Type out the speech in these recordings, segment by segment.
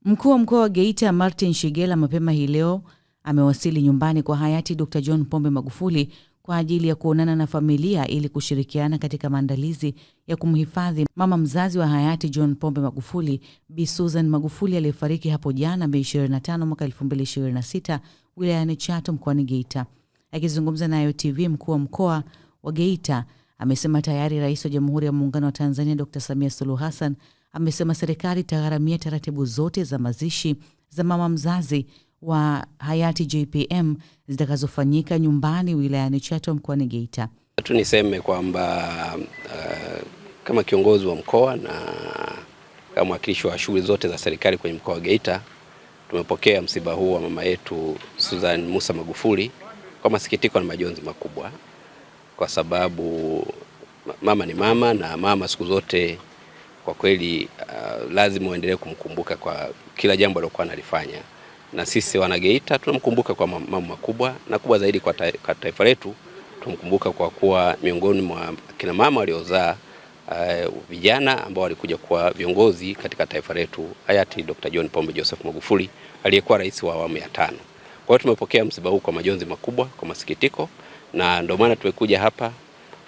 Mkuu wa mkoa wa Geita Martin Shigela mapema hii leo amewasili nyumbani kwa hayati Dr. John Pombe Magufuli kwa ajili ya kuonana na familia ili kushirikiana katika maandalizi ya kumhifadhi mama mzazi wa hayati John Pombe Magufuli, Bi Susan Magufuli aliyefariki hapo jana Mei 25 mwaka 2026 wilayani Chato mkoani Geita. Akizungumza na IOTV, mkuu wa mkoa wa Geita amesema tayari Rais wa Jamhuri ya Muungano wa Tanzania Dr. Samia Suluhu Hassan amesema serikali itagharamia taratibu zote za mazishi za mama mzazi wa hayati JPM zitakazofanyika nyumbani wilayani Chato mkoani Geita. Niseme kwamba kama kiongozi wa mkoa na kama mwakilishi wa shughuli zote za serikali kwenye mkoa wa Geita, tumepokea msiba huu wa mama yetu Susan Musa Magufuli kwa masikitiko na majonzi makubwa, kwa sababu mama ni mama, na mama siku zote kwa kweli lazima uendelee kumkumbuka kwa kila jambo alilokuwa analifanya. Na sisi wana Geita tunamkumbuka kwa mambo makubwa, na kubwa zaidi kwa taifa letu tunamkumbuka kwa kuwa miongoni mwa kina mama waliozaa vijana ambao walikuja kuwa viongozi katika taifa letu, hayati Dr. John Pombe Joseph Magufuli aliyekuwa rais wa awamu ya 5. Kwa hiyo tumepokea msiba huu kwa majonzi makubwa, kwa masikitiko, na ndio maana tumekuja hapa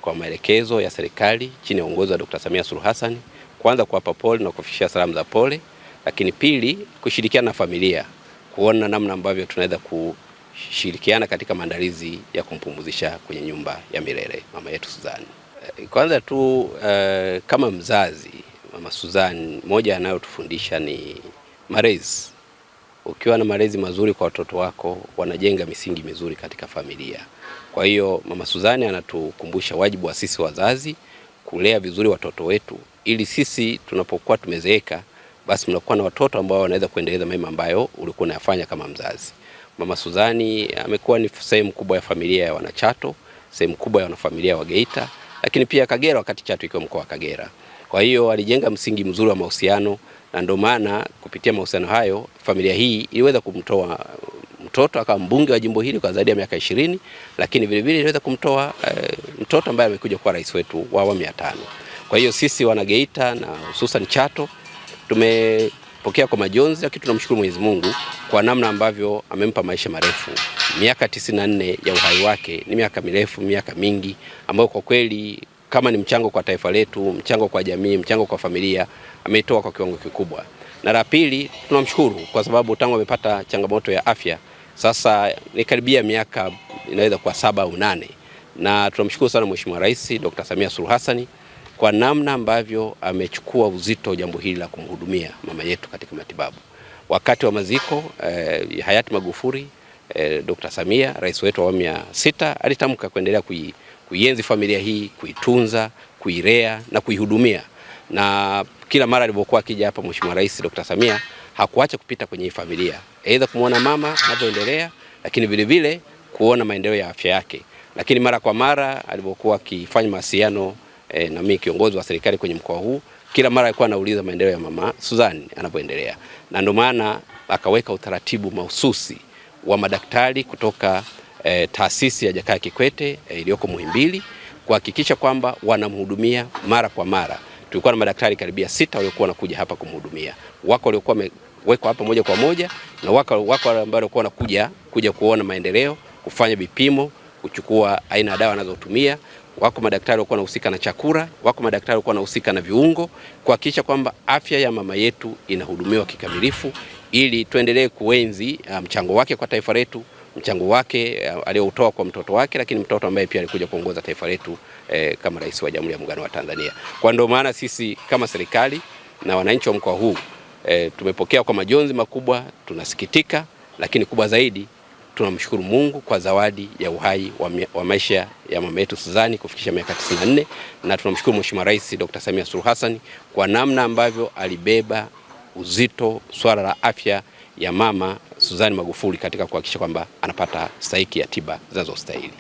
kwa maelekezo ya serikali chini ya uongozi wa Dr. Samia Suluhu Hassan, kwanza kuwapa pole na kufikishia salamu za pole, lakini pili kushirikiana na familia kuona namna ambavyo tunaweza kushirikiana katika maandalizi ya kumpumzisha kwenye nyumba ya milele mama yetu Susan. Kwanza tu kama mzazi, mama Susan, moja anayotufundisha ni malezi. Ukiwa na malezi mazuri kwa watoto wako, wanajenga misingi mizuri katika familia. Kwa hiyo mama Susan anatukumbusha wajibu wa sisi wazazi kulea vizuri watoto wetu, ili sisi tunapokuwa tumezeeka basi mnakuwa na watoto ambao wanaweza kuendeleza mema ambayo ulikuwa unayafanya kama mzazi. Mama Susan amekuwa ni sehemu kubwa ya familia ya Wanachato, sehemu kubwa ya wanafamilia wa Geita, lakini pia Kagera, wakati Chato ikiwa mkoa wa Kagera. Kwa hiyo alijenga msingi mzuri wa mahusiano, na ndio maana kupitia mahusiano hayo familia hii iliweza kumtoa mtoto akawa mbunge wa jimbo hili kwa zaidi ya miaka 20, lakini vile vile iliweza kumtoa mtoto ambaye amekuja kuwa rais wetu wa awamu ya 5. Kwa hiyo sisi wana Geita na hususan Chato tumepokea kwa majonzi, lakini tunamshukuru Mwenyezi Mungu kwa namna ambavyo amempa maisha marefu. Miaka 94 ya uhai wake ni miaka mirefu, miaka mingi ambayo kwa kweli kama ni mchango kwa taifa letu, mchango kwa jamii, mchango kwa familia, ametoa kwa kiwango kikubwa. Na la pili, tunamshukuru kwa sababu tangu amepata changamoto ya afya sasa ni karibia miaka inaweza kuwa 7 au 8, na tunamshukuru sana Mheshimiwa Rais Dr. Samia Suluhu Hassan kwa namna ambavyo amechukua uzito jambo hili la kumhudumia mama yetu katika matibabu. Wakati wa maziko hayati Magufuli, Dr. Samia rais wetu wa awamu ya 6 alitamka kuendelea kuienzi familia hii, kuitunza, kuilea na kuihudumia. Na kila mara alipokuwa akija hapa Mheshimiwa Rais Dr. Samia hakuacha kupita kwenye familia, aidha kumuona mama anavyoendelea, lakini vile vile kuona maendeleo ya afya yake. Lakini mara kwa mara alipokuwa akifanya mawasiliano na mimi kiongozi wa serikali kwenye mkoa huu, kila mara alikuwa anauliza maendeleo ya mama Susan anapoendelea. Na ndio maana akaweka utaratibu mahususi wa madaktari kutoka taasisi ya Jakaya Kikwete iliyoko Muhimbili kuhakikisha kwamba wanamhudumia mara kwa mara. Tulikuwa na madaktari karibia 6 waliokuwa wanakuja hapa kumhudumia. Wako waliokuwa wamewekwa hapa moja kwa moja, na wako ambao walikuwa wanakuja kuona maendeleo, kufanya vipimo, kuchukua aina ya dawa anazotumia. Wako madaktari walikuwa wanahusika na chakula, wako madaktari walikuwa wanahusika na viungo, kuhakikisha kwamba afya ya mama yetu inahudumiwa kikamilifu, ili tuendelee kuenzi mchango wake kwa taifa letu, mchango wake aliotoa kwa mtoto wake, lakini mtoto ambaye pia alikuja kuongoza taifa letu kama rais wa Jamhuri ya Muungano wa Tanzania. Kwa ndio maana sisi kama serikali na wananchi wa mkoa huu tumepokea kwa majonzi makubwa, tunasikitika, lakini kubwa zaidi tunamshukuru Mungu kwa zawadi ya uhai wa maisha ya mama yetu Susan kufikisha miaka 94, na tunamshukuru Mheshimiwa Rais Dr. Samia Suluhu Hassan kwa namna ambavyo alibeba uzito swala la afya ya mama Susan Magufuli katika kuhakikisha kwamba anapata stahiki ya tiba zinazostahili.